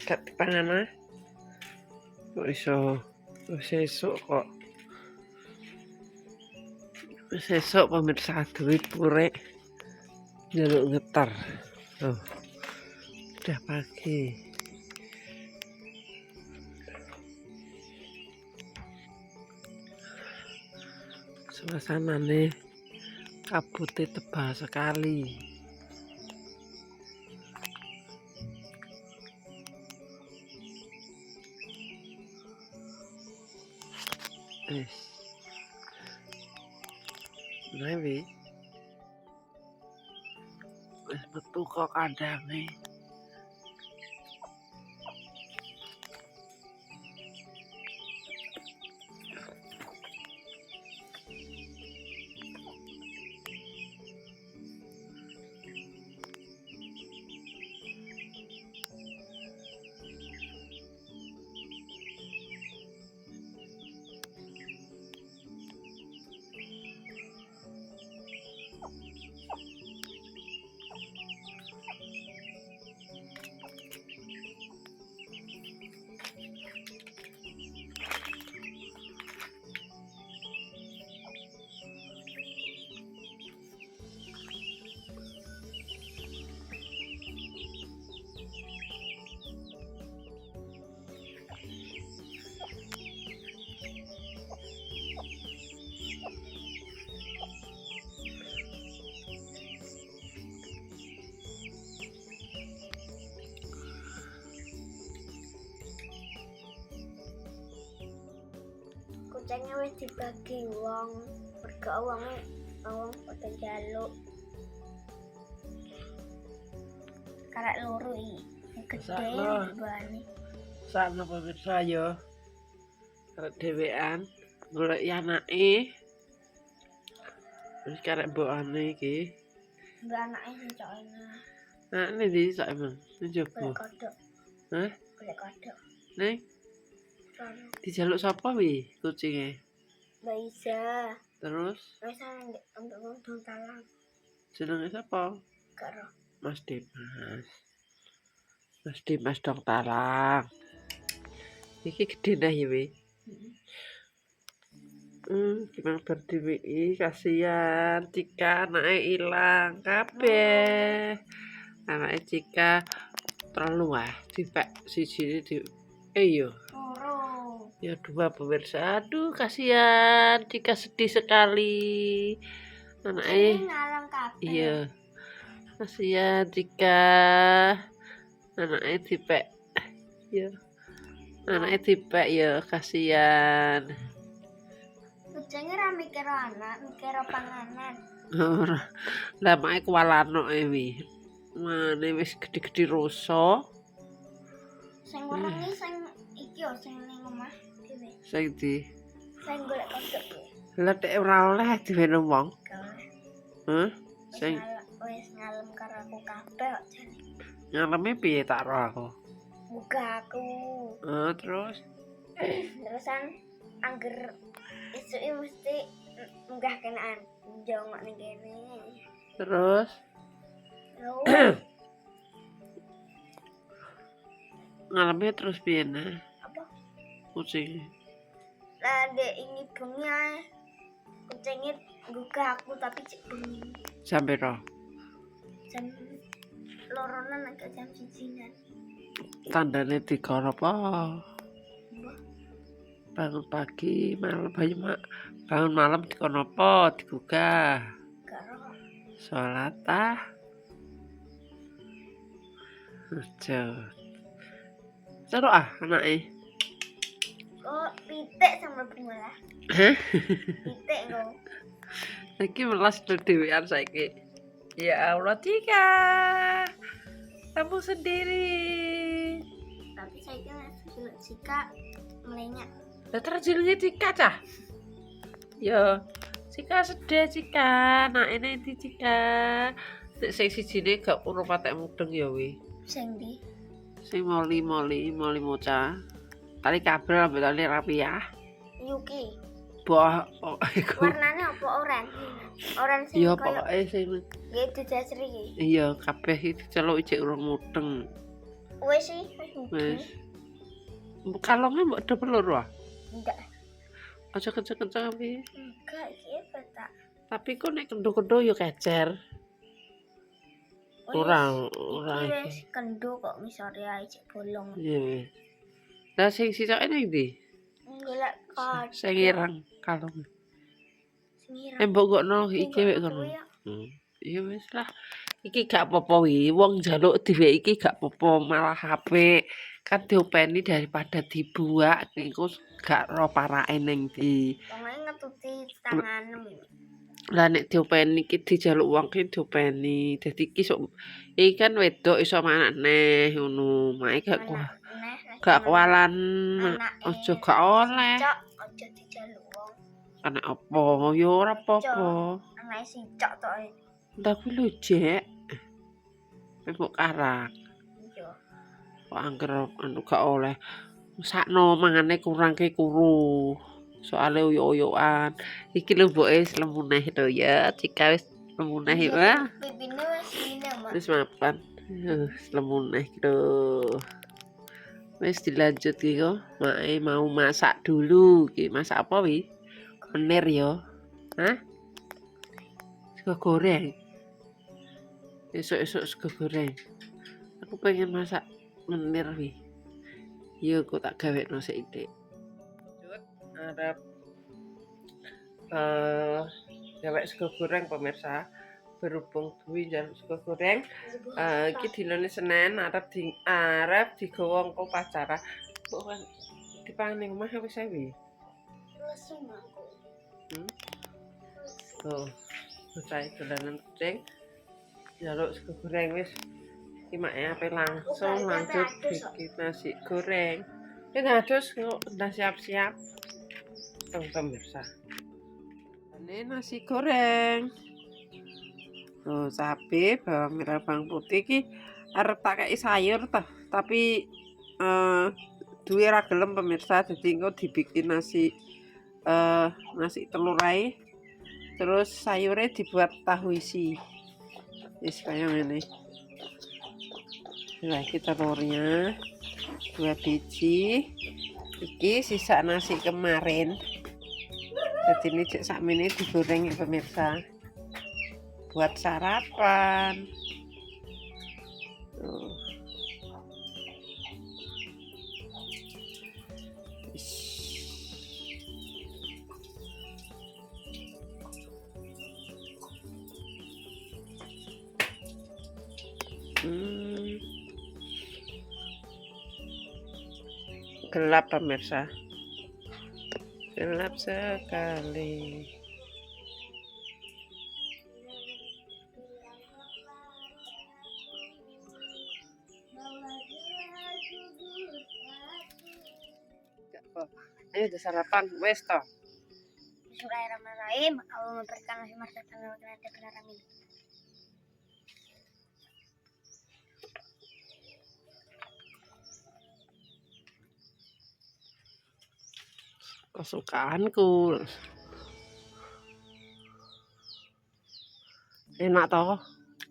Gak dipangan ah. Kok iso sesuk kok. Sesuk pemirsa duit purek njaluk ngetar. Oh, udah pagi. Suasana nih kabutnya tebal sekali. Maybe wis metu kok kandange. Kucingnya wis dibagi wong, mergo wong padha njaluk. Karek loro iki gede bane. Sakno pemirsa yo. Karek dhewean golek anake. Wis karek mbokane iki. Mbok anake sing cok enak. Nah, ini di sak emang, njobo. Golek kodok. Hah? Golek kodok. Ning dijaluk sapa wi kucinge? Mbak Iza. Terus Wis ambek wong dong talang. jenenge sapa? Karo Mas Dimas. Mas Dimas dong talang. Iki gede nah ya wi. Gimana berdiri kasihan Cika anaknya hilang kabeh. Anaknya Cika terlalu dipek siji di yo. Ya dua pemirsa. Aduh kasihan Cika sedih sekali. Anaknya ngalang kabeh. iya. Kasihan Cika. Anaknya dipek. Ya. Anaknya dipek ya kasihan. Kucingnya ra mikir anak, mikir panganan. Ora. Lah mae kualano wi. Mane wis gede-gede rasa. Sing werengi sing iki yo sing ning omah dhewe. Sing di. Sing golek kodok kuwi. Lah tek ora oleh diwene wong. Hah? Sing Wis ngalem karo aku kabeh kok jane. ngaleme piye tak ro aku. Buka aku. Terus Terusan angger isuke mesti munggah kenaan jongok ning kene. terus ngaleme terus piye nah? Apa? Kucing. Lah dek ini bengi ae. Kucingnya gugah aku tapi cek bengi. Sampai ro. Jam loronan agak jam 1-an. Tandane dikon apa? Bangun pagi, malam bangun malam dikon apa? Digugah. Karo Sholat ah. Seru ah anake. kok pitik sama bunga. Hah? Pitik kok. Iki melas dhewean saiki. Ya Allah, Cika. Kamu sendiri. Tapi saya kira jelek Cika melenyap. Lah terjilnya Cika cah. Yo, Cika sedih Cika. Nah ini di Cika. Sing sijine gak urung patek mudeng ya wi. Sing di Sing moli moca. Tali kabel ambek tali rapiah. Yuki. Boh iku. Warnane apa oranye? Oranye sing Iya koyo pokoke sing gitu jasri iki. iya kabeh iki diceluk ijek urung mudeng. Wes sih, wes. Wis. Kalonge mbok double loro ah. Enggak. Aja kenceng-kenceng piye. Enggak, iki tak. Tapi kok nek kendo-kendo yo kecer. Ora Iki iki. wis kendo kok misore ae cek bolong. Iya wis. Lah sing sicoke nang ndi? Golek kod. Sing ireng kalong. Sing ireng. Mbok gokno iki wek kono. Iya wis lah. Iki gak apa-apa wi, wong njaluk dhewe iki gak apa-apa, malah apik. Kan diopeni daripada dibuak iku gak ro parake ning ndi. Wong ngetuti tanganem. Lah nek diopeni iki dijaluk wong ki diopeni. Dadi iki sok iki kan wedok iso maneh ngono. Mae gak kualan aja gak oleh. Cok, aja dijaluk wong. Ana apa? Ya ora apa-apa. Anake sicok tok. Ndak kuwi lho, Jek. Mbok karak. Iya. Kok angger anu gak oleh. Sakno mangane kurang ke kuru. Soale oyo-oyoan. Iki lho mboke lemuneh to ya. Jika wis lemuneh ya. Pipine wis ngene, Mak. Wis mapan. Lemuneh lho. Wis dilanjut iki kok. Mae mau masak dulu. Iki masak apa wi? Menir ya. Hah? Sego goreng. Esok-esok sego goreng. Aku pengen masak menir wi. Iya kok tak gawekno sithik. Arep gawek sego goreng pemirsa. Berhubung duwi njaluk sego goreng, iki dinane Senin arep digawa engko pacara. Kok dipangan ning omah wis ewe. Lesu aku. Oh, bocah dolanan kucing. Njaluk sego goreng wis. Iki mak ape langsung lanjut bikin nasi goreng. Wis adus udah siap-siap. Pemirsa. Ini nasi goreng. Tuh, cabe, bawang merah, bawang putih iki arep tak kei sayur toh, tapi duwe ra gelem pemirsa, jadi engko dibikin nasi telur ae. Terus sayurnya dibuat tahu isi. Wis kaya ngene. Nah, iki telurnya 2 biji. Iki sisa nasi kemarin. Jadi ini cek sakmene digoreng ya pemirsa. Buat sarapan. Tuh. Gelap pemirsa, gelap sekali. Ayo udah sarapan, wes toh. Bismillahirrahmanirrahim. Allah memberikan nasi martabak dan kenaran ini. Kesukaanku. Enak toh.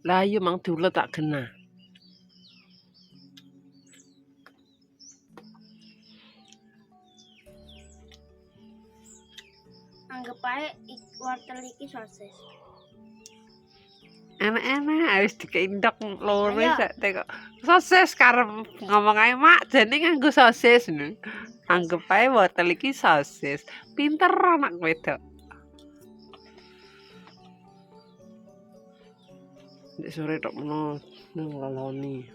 Lah iya mang dulu tak kena. Anggap aja wortel iki sosis. Enak-enak harus dikendok loro sak teko. Sosis karep ngomong ae mak jane nganggo sosis lho. Anggap ae wortel iki sosis. Pinter anak wedok. Nek sore tok meno nang laloni.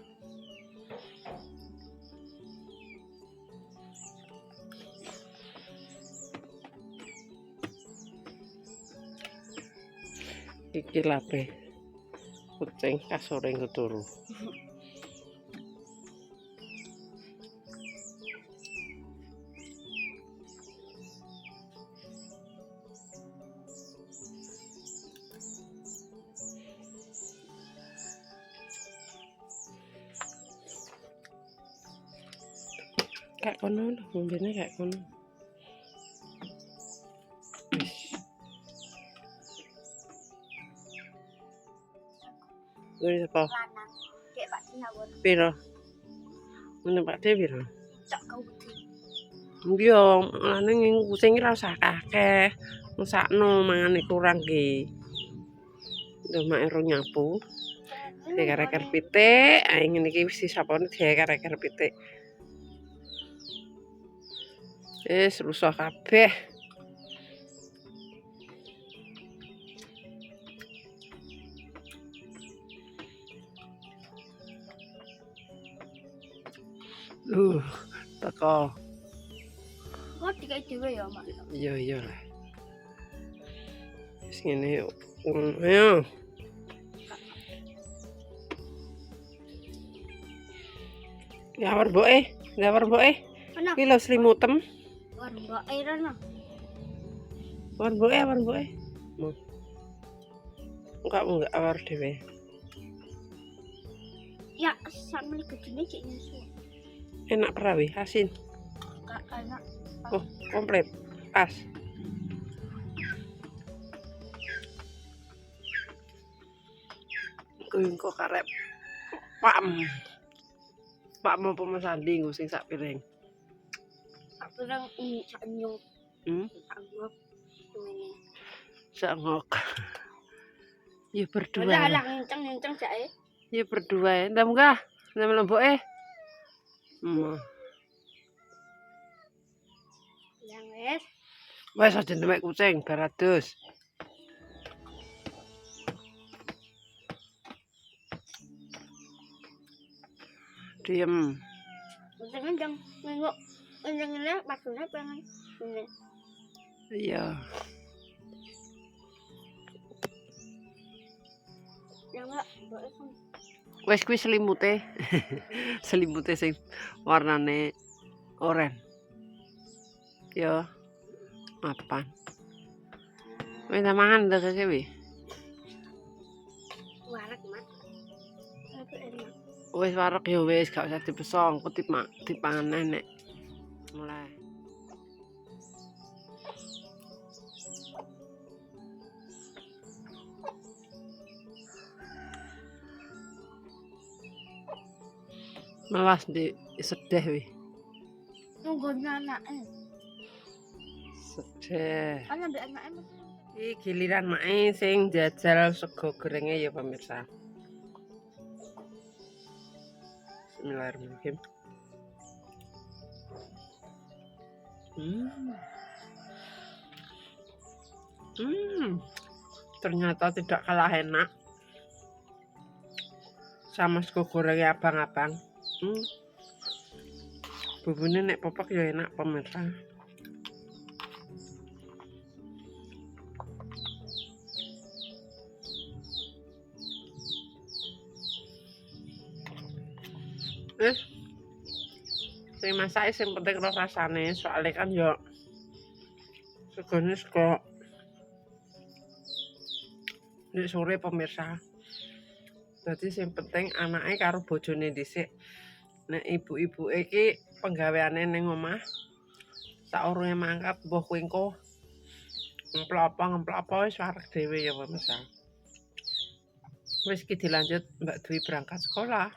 Iki lape. Kucing kasore turu. Kayak kono lho, ngombene kayak kono. Wis apa? Lanang. Kayak Pak Sinawon. Piro? Ngene Pak Dewi lho. Tak kau betul. Iya, mulane kucing iki ora usah akeh. Mesakno mangane kurang ki. Lho mak ero nyapu. Dieker-eker pitik, ae ngene iki wis disapone dieker-eker pitik. Wis rusak kabeh. Teko. Kok dikai dhewe ya, Mak? Iya lah. Wis ngene yuk. Ayo. Gawar mboke, Ana. Iki lho slimutem. War mbok airana. Gawar mboke. Enggak awar dhewe. Ya, sampe gedene cek nyusu. Enak perawi, asin. Gak enak. Oh, komplit. Pas. Kuwi kok karep. Pak mau pemesan nggo sing sak piring. Sak pirang sak nyung. Sak ngok. Ngene. Sak ngok. Ya berdua. Alah ngenceng jae. Ya berdua ya. Ndam enggak? Ndam lomboke. Yang wis. Wes aja ndemek kucing, barados. Diem. Ngendang nengok ngene pasune pengen ngene. Iya. Ya enggak, mbok kan. Wes kuwi selimute. Selimute sing warnane oranye. Yo. Apaan? Wis mangan ndek kewe. Warek, Mak. Tapi enak. Wis warek ya wis gak usah dipesong, kok dipangan nenek. Mulai. Melas di sedeh wi. Nunggu anake. Sedeh. Kan ambek anake. Iki giliran mae sing jajal sego gorenge ya pemirsa. Bismillahirrahmanirrahim. Ternyata tidak kalah enak sama sego gorengnya abang-abang. Bumbunya nek popok ya enak pemirsa. Sing masak sing penting ro rasane, soalnya kan yo segone sego nek sore pemirsa. Dadi sing penting anake karo bojone dhisik. Nek ibu-ibu iki penggaweane ning omah saurunge mangkat mbuh kuwi engko ngemplopo wis wareg dhewe ya pemirsa. Wis iki dilanjut Mbak Dwi berangkat sekolah.